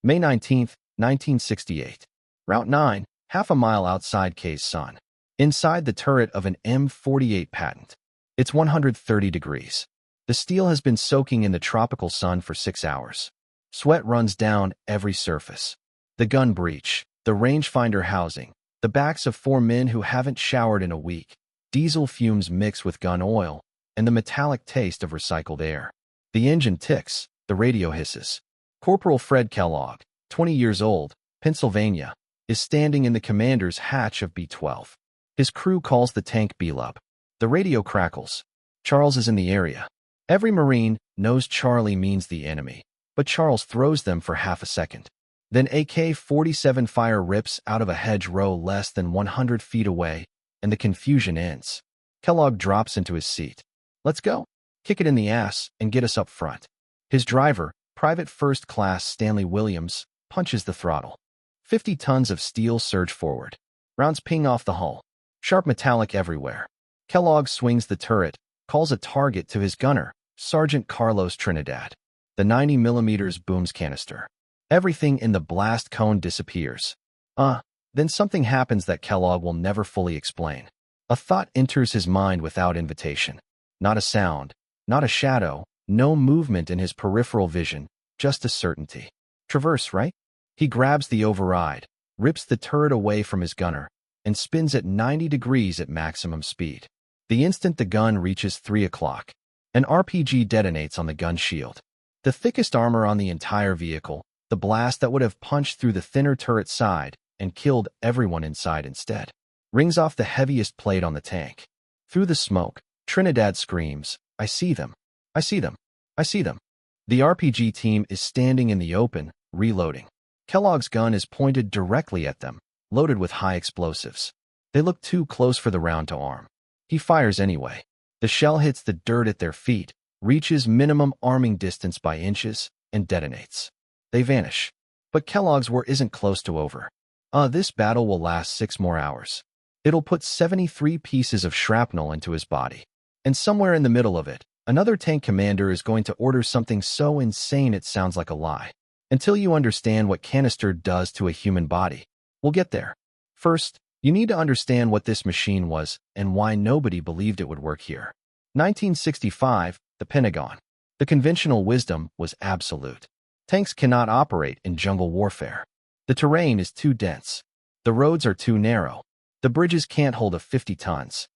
May 19, 1968. Route 9, half a mile outside Khe Sanh. Inside the turret of an M48 Patton. It's 130 degrees. The steel has been soaking in the tropical sun for 6 hours. Sweat runs down every surface. The gun breech, the rangefinder housing, the backs of 4 men who haven't showered in a week, diesel fumes mix with gun oil, and the metallic taste of recycled air. The engine ticks, the radio hisses. Corporal Fred Kellogg, 20 years old, Pennsylvania, is standing in the commander's hatch of B-12. His crew calls the tank B-Lub. The radio crackles. Charles is in the area. Every Marine knows Charlie means the enemy, but Charles throws them for half a second. Then AK-47 fire rips out of a hedgerow less than 100 feet away, and the confusion ends. Kellogg drops into his seat. Let's go. Kick it in the ass and get us up front. His driver, Private First Class Stanley Williams, punches the throttle. 50 tons of steel surge forward. Rounds ping off the hull. Sharp metallic everywhere. Kellogg swings the turret, calls a target to his gunner, Sergeant Carlos Trinidad. The 90mm booms canister. Everything in the blast cone disappears. Then something happens that Kellogg will never fully explain. A thought enters his mind without invitation. Not a sound, not a shadow, no movement in his peripheral vision, just a certainty. Traverse, right? He grabs the override, rips the turret away from his gunner, and spins at 90 degrees at maximum speed. The instant the gun reaches 3 o'clock, an RPG detonates on the gun shield. The thickest armor on the entire vehicle, the blast that would have punched through the thinner turret side and killed everyone inside instead, rings off the heaviest plate on the tank. Through the smoke, Trinidad screams, "I see them! I see them! I see them!" The RPG team is standing in the open, reloading. Kellogg's gun is pointed directly at them, loaded with high explosives. They look too close for the round to arm. He fires anyway. The shell hits the dirt at their feet, reaches minimum arming distance by inches, and detonates. They vanish. But Kellogg's war isn't close to over. This battle will last 6 more hours. It'll put 73 pieces of shrapnel into his body. And somewhere in the middle of it, another tank commander is going to order something so insane it sounds like a lie. Until you understand what canister does to a human body. We'll get there. First, you need to understand what this machine was and why nobody believed it would work here. 1965, the Pentagon. The conventional wisdom was absolute. Tanks cannot operate in jungle warfare. The terrain is too dense. The roads are too narrow. The bridges can't hold a 50 tons.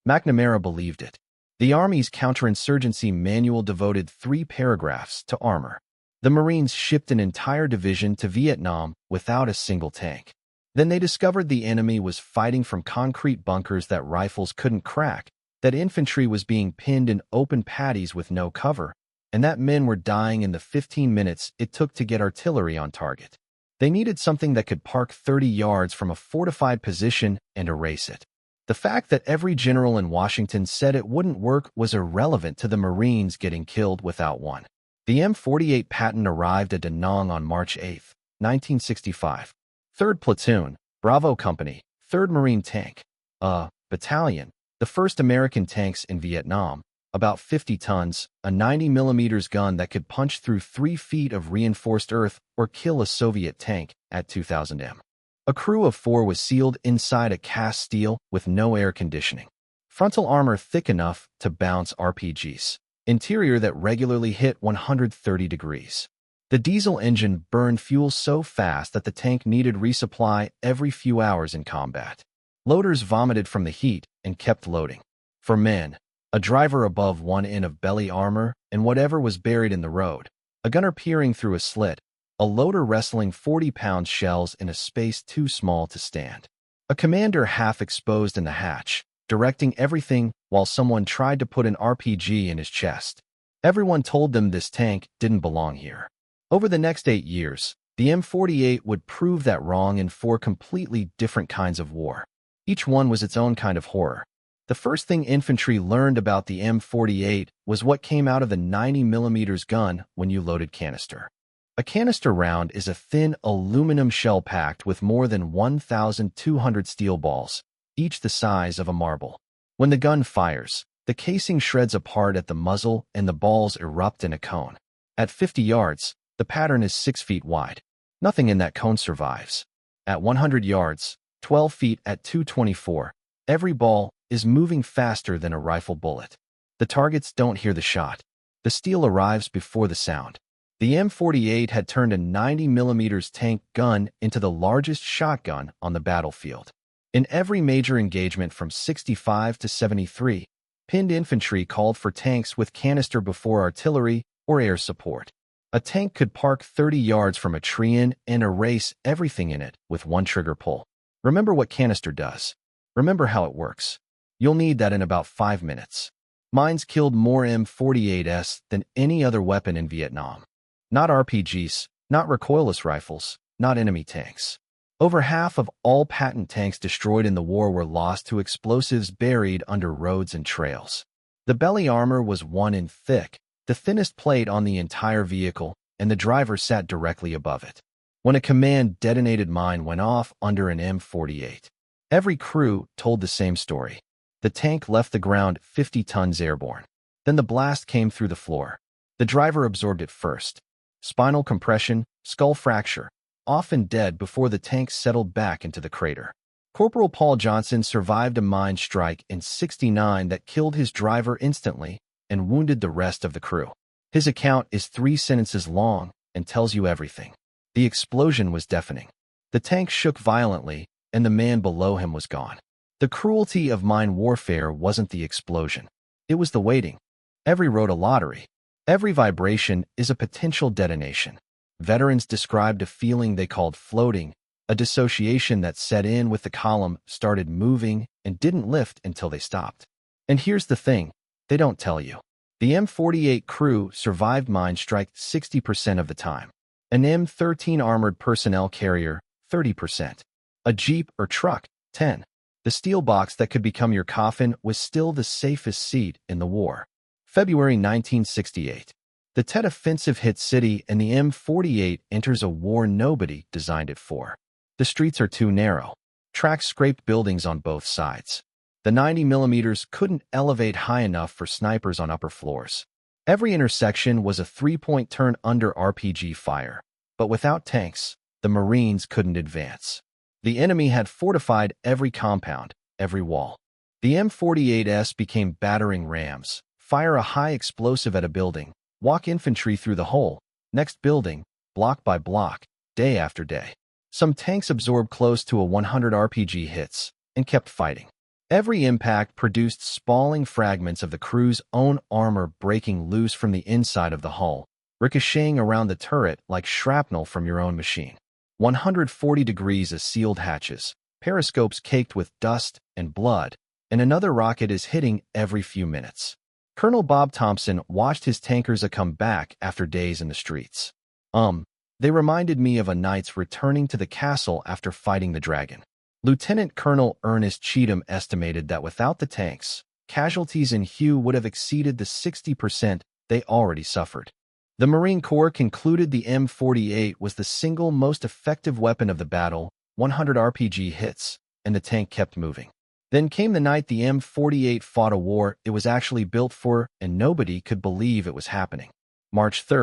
McNamara believed it. The Army's counterinsurgency manual devoted 3 paragraphs to armor. The Marines shipped an entire division to Vietnam without a single tank. Then they discovered the enemy was fighting from concrete bunkers that rifles couldn't crack, that infantry was being pinned in open paddies with no cover, and that men were dying in the 15 minutes it took to get artillery on target. They needed something that could park 30 yards from a fortified position and erase it. The fact that every general in Washington said it wouldn't work was irrelevant to the Marines getting killed without one. The M48 Patton arrived at Da Nang on March 8, 1965. 3rd Platoon, Bravo Company, 3rd Marine Tank. Battalion, the first American tanks in Vietnam, about 50 tons, a 90mm gun that could punch through 3 feet of reinforced earth or kill a Soviet tank at 2000 m. A crew of 4 was sealed inside a cast steel with no air conditioning. Frontal armor thick enough to bounce RPGs. Interior that regularly hit 130 degrees. The diesel engine burned fuel so fast that the tank needed resupply every few hours in combat. Loaders vomited from the heat and kept loading. For men, a driver above 1 in of belly armor and whatever was buried in the road, a gunner peering through a slit, a loader wrestling 40-pound shells in a space too small to stand. A commander half exposed in the hatch, directing everything while someone tried to put an RPG in his chest. Everyone told them this tank didn't belong here. Over the next 8 years, the M48 would prove that wrong in 4 completely different kinds of war. Each one was its own kind of horror. The first thing infantry learned about the M48 was what came out of the 90mm gun when you loaded canister. A canister round is a thin aluminum shell packed with more than 1,200 steel balls, each the size of a marble. When the gun fires, the casing shreds apart at the muzzle and the balls erupt in a cone. At 50 yards, the pattern is 6 feet wide. Nothing in that cone survives. At 100 yards, 12 feet at 224, every ball is moving faster than a rifle bullet. The targets don't hear the shot. The steel arrives before the sound. The M48 had turned a 90mm tank gun into the largest shotgun on the battlefield. In every major engagement from 65 to 73, pinned infantry called for tanks with canister before artillery or air support. A tank could park 30 yards from a tree and erase everything in it with one trigger pull. Remember what canister does. Remember how it works. You'll need that in about 5 minutes. Mines killed more M48s than any other weapon in Vietnam. Not RPGs, not recoilless rifles, not enemy tanks. Over half of all Patton tanks destroyed in the war were lost to explosives buried under roads and trails. The belly armor was 1 inch thick, the thinnest plate on the entire vehicle, and the driver sat directly above it. When a command-detonated mine went off under an M48, every crew told the same story. The tank left the ground 50 tons airborne. Then the blast came through the floor. The driver absorbed it first. Spinal compression, skull fracture, often dead before the tank settled back into the crater. Corporal Paul Johnson survived a mine strike in '69 that killed his driver instantly and wounded the rest of the crew. His account is 3 sentences long and tells you everything. The explosion was deafening. The tank shook violently, and the man below him was gone. The cruelty of mine warfare wasn't the explosion. It was the waiting. Every road a lottery. Every vibration is a potential detonation. Veterans described a feeling they called floating, a dissociation that set in with the column, started moving, and didn't lift until they stopped. And here's the thing, they don't tell you. The M48 crew survived mine strike 60% of the time. An M13 armored personnel carrier, 30%. A jeep or truck, 10%. The steel box that could become your coffin was still the safest seat in the war. February 1968. The Tet Offensive hits city and the M48 enters a war nobody designed it for. The streets are too narrow. Tracks scraped buildings on both sides. The 90mm couldn't elevate high enough for snipers on upper floors. Every intersection was a 3-point turn under RPG fire. But without tanks, the Marines couldn't advance. The enemy had fortified every compound, every wall. The M48s became battering rams. Fire a high explosive at a building, walk infantry through the hole, next building, block by block, day after day. Some tanks absorbed close to 100 RPG hits and kept fighting. Every impact produced spalling fragments of the crew's own armor breaking loose from the inside of the hull, ricocheting around the turret like shrapnel from your own machine. 140 degrees of sealed hatches, periscopes caked with dust and blood, and another rocket is hitting every few minutes. Colonel Bob Thompson watched his tankers come back after days in the streets. They reminded me of a knight's returning to the castle after fighting the dragon. Lieutenant Colonel Ernest Cheatham estimated that without the tanks, casualties in Hue would have exceeded the 60% they already suffered. The Marine Corps concluded the M48 was the single most effective weapon of the battle, 100 RPG hits, and the tank kept moving. Then came the night the M48 fought a war it was actually built for, and nobody could believe it was happening. March 3,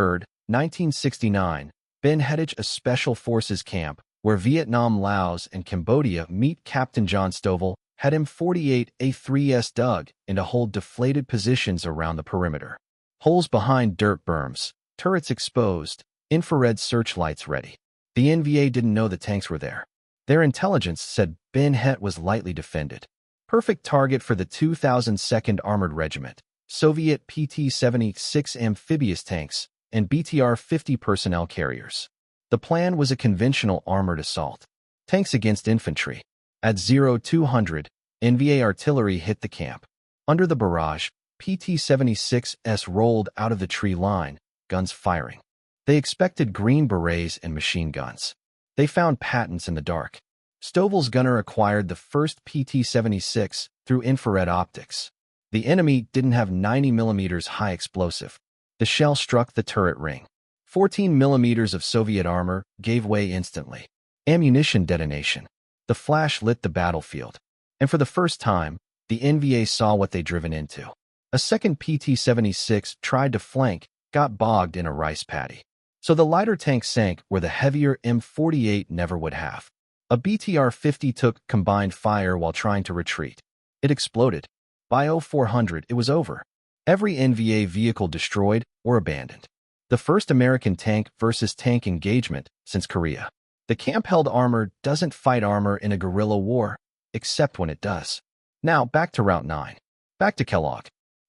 1969, Ben Het, a Special Forces camp, where Vietnam, Laos, and Cambodia meet. Captain John Stovall had M48 A3s dug and to hold deflated positions around the perimeter. Holes behind dirt berms, turrets exposed, infrared searchlights ready. The NVA didn't know the tanks were there. Their intelligence said Ben Het was lightly defended. Perfect target for the 2002nd Armored Regiment, Soviet PT-76 amphibious tanks, and BTR-50 personnel carriers. The plan was a conventional armored assault. Tanks against infantry. At 0200, NVA artillery hit the camp. Under the barrage, PT-76s rolled out of the tree line, guns firing. They expected green berets and machine guns. They found Pattons in the dark. Stovall's gunner acquired the first PT-76 through infrared optics. The enemy didn't have 90mm high explosive. The shell struck the turret ring. 14mm of Soviet armor gave way instantly. Ammunition detonation. The flash lit the battlefield. And for the first time, the NVA saw what they'd driven into. A second PT-76 tried to flank, got bogged in a rice paddy. So the lighter tank sank where the heavier M48 never would have. A BTR-50 took combined fire while trying to retreat. It exploded. By 0400, it was over. Every NVA vehicle destroyed or abandoned. The first American tank versus tank engagement since Korea. The camp-held armor doesn't fight armor in a guerrilla war, except when it does. Now, back to Route 9. Back to Kellogg.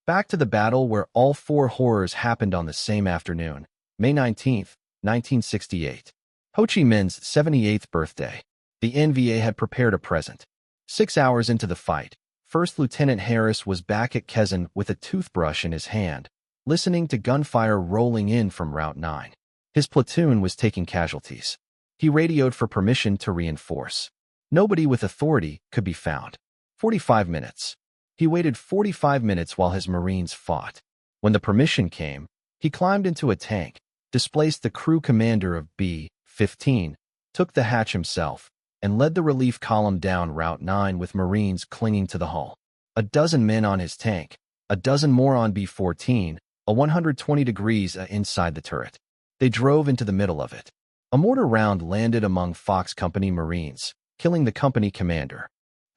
Back to the battle where all four horrors happened on the same afternoon, May 19, 1968. Ho Chi Minh's 78th birthday. The NVA had prepared a present. 6 hours into the fight, First Lieutenant Harris was back at Khe Sanh with a toothbrush in his hand, listening to gunfire rolling in from Route 9. His platoon was taking casualties. He radioed for permission to reinforce. Nobody with authority could be found. 45 minutes. He waited 45 minutes while his Marines fought. When the permission came, he climbed into a tank, displaced the crew commander of B-15, took the hatch himself, and led the relief column down Route 9 with Marines clinging to the hull. A dozen men on his tank, a dozen more on B-14, a 120 degrees inside the turret. They drove into the middle of it. A mortar round landed among Fox Company Marines, killing the company commander.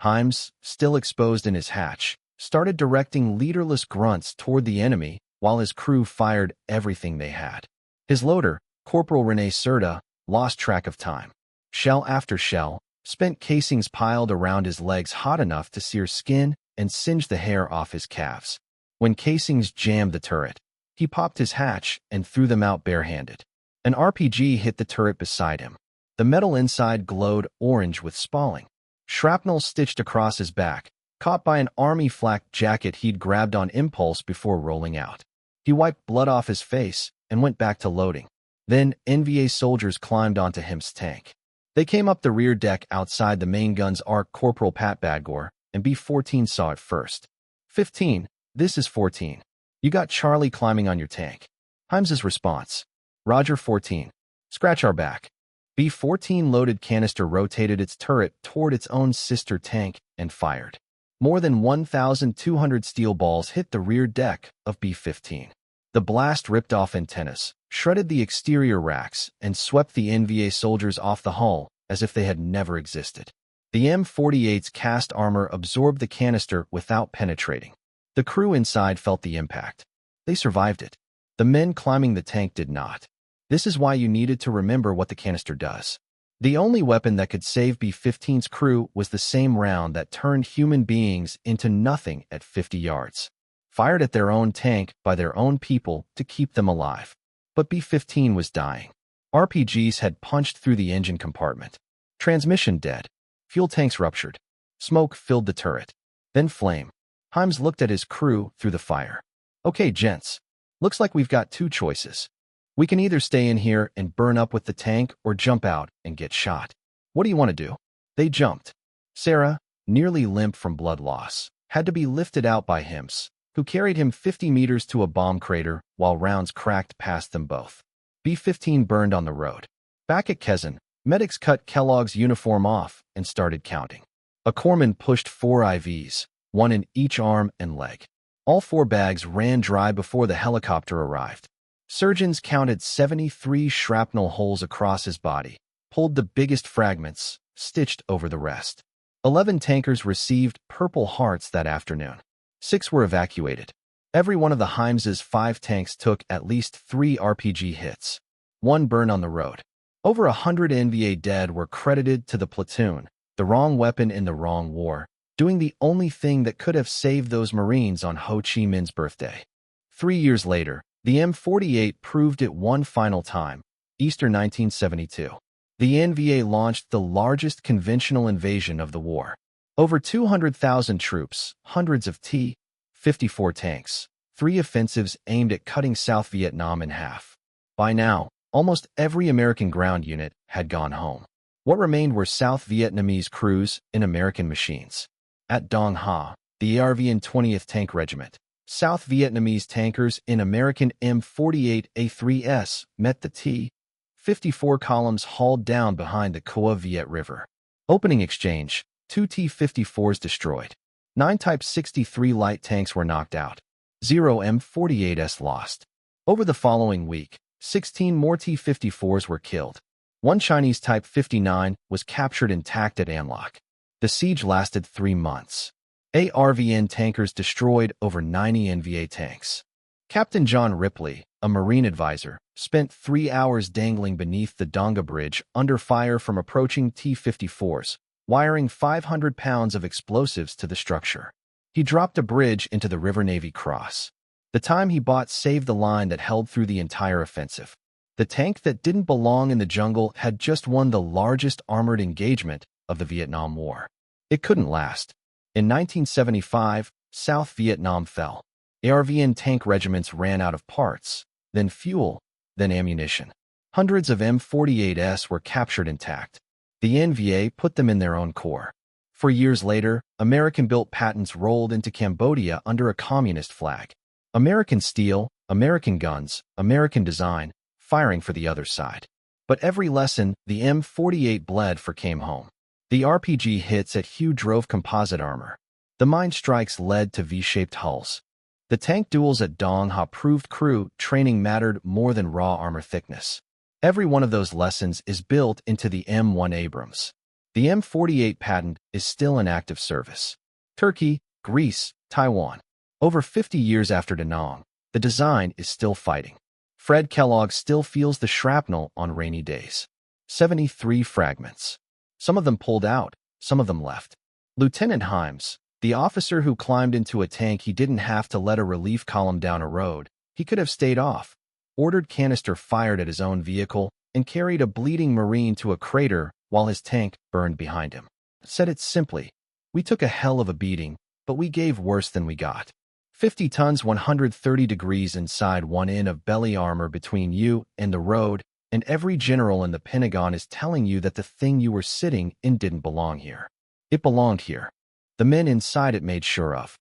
Himes, still exposed in his hatch, started directing leaderless grunts toward the enemy while his crew fired everything they had. His loader, Corporal Rene Serta, lost track of time. Shell after shell, spent casings piled around his legs hot enough to sear skin and singe the hair off his calves. When casings jammed the turret, he popped his hatch and threw them out barehanded. An RPG hit the turret beside him. The metal inside glowed orange with spalling. Shrapnel stitched across his back, caught by an army flak jacket he'd grabbed on impulse before rolling out. He wiped blood off his face and went back to loading. Then NVA soldiers climbed onto him's tank. They came up the rear deck outside the main gun's arc. Corporal Pat Badgore and B-14 saw it first. 15, this is 14. You got Charlie climbing on your tank. Himes's response. Roger 14. Scratch our back. B-14 loaded canister rotated its turret toward its own sister tank and fired. More than 1,200 steel balls hit the rear deck of B-15. The blast ripped off antennas, shredded the exterior racks, and swept the NVA soldiers off the hull as if they had never existed. The M48's cast armor absorbed the canister without penetrating. The crew inside felt the impact. They survived it. The men climbing the tank did not. This is why you needed to remember what the canister does. The only weapon that could save B-15's crew was the same round that turned human beings into nothing at 50 yards. Fired at their own tank by their own people to keep them alive. But B-15 was dying. RPGs had punched through the engine compartment. Transmission dead. Fuel tanks ruptured. Smoke filled the turret. Then flame. Himes looked at his crew through the fire. Okay, gents. Looks like we've got two choices. We can either stay in here and burn up with the tank or jump out and get shot. What do you want to do? They jumped. Sarah, nearly limp from blood loss, had to be lifted out by Himes, who carried him 50 meters to a bomb crater while rounds cracked past them both. B-15 burned on the road. Back at Khe Sanh, medics cut Kellogg's uniform off and started counting. A corpsman pushed 4 IVs, one in each arm and leg. All 4 bags ran dry before the helicopter arrived. Surgeons counted 73 shrapnel holes across his body, pulled the biggest fragments, stitched over the rest. 11 tankers received Purple Hearts that afternoon. 6 were evacuated. Every one of the Himes's 5 tanks took at least 3 RPG hits. 1 burned on the road. Over 100 NVA dead were credited to the platoon, the wrong weapon in the wrong war, doing the only thing that could have saved those Marines on Ho Chi Minh's birthday. 3 years later, the M48 proved it one final time, Easter 1972. The NVA launched the largest conventional invasion of the war. Over 200,000 troops, hundreds of T-54 tanks, 3 offensives aimed at cutting South Vietnam in half. By now, almost every American ground unit had gone home. What remained were South Vietnamese crews in American machines. At Dong Ha, the ARVN 20th Tank Regiment, South Vietnamese tankers in American M48 A3S met the T-54 columns hauled down behind the Qua Viet River. Opening exchange, 2 T-54s destroyed. 9 Type 63 light tanks were knocked out. 0 M48s lost. Over the following week, 16 more T-54s were killed. One Chinese Type 59 was captured intact at Anlok. The siege lasted 3 months. ARVN tankers destroyed over 90 NVA tanks. Captain John Ripley, a Marine advisor, spent 3 hours dangling beneath the Donga Bridge under fire from approaching T-54s, wiring 500 pounds of explosives to the structure. He dropped a bridge into the River Navy Cross. The time he bought saved the line that held through the entire offensive. The tank that didn't belong in the jungle had just won the largest armored engagement of the Vietnam War. It couldn't last. In 1975, South Vietnam fell. ARVN tank regiments ran out of parts, then fuel, then ammunition. Hundreds of M48s were captured intact. The NVA put them in their own corps. For years later, American-built Pattons rolled into Cambodia under a communist flag. American steel, American guns, American design, firing for the other side. But every lesson the M48 bled for came home. The RPG hits at Hue drove composite armor. The mine strikes led to V-shaped hulls. The tank duels at Dong Ha proved crew training mattered more than raw armor thickness. Every one of those lessons is built into the M1 Abrams. The M48 Patton is still in active service. Turkey, Greece, Taiwan. Over 50 years after Da Nang, the design is still fighting. Fred Kellogg still feels the shrapnel on rainy days. 73 fragments. Some of them pulled out, some of them left. Lieutenant Himes, the officer who climbed into a tank he didn't have to let a relief column down a road, he could have stayed off, ordered canister fired at his own vehicle, and carried a bleeding Marine to a crater while his tank burned behind him. Said it simply, we took a hell of a beating, but we gave worse than we got. 50 tons 130 degrees inside 1 in of belly armor between you and the road, and every general in the Pentagon is telling you that the thing you were sitting in didn't belong here. It belonged here. The men inside it made sure of.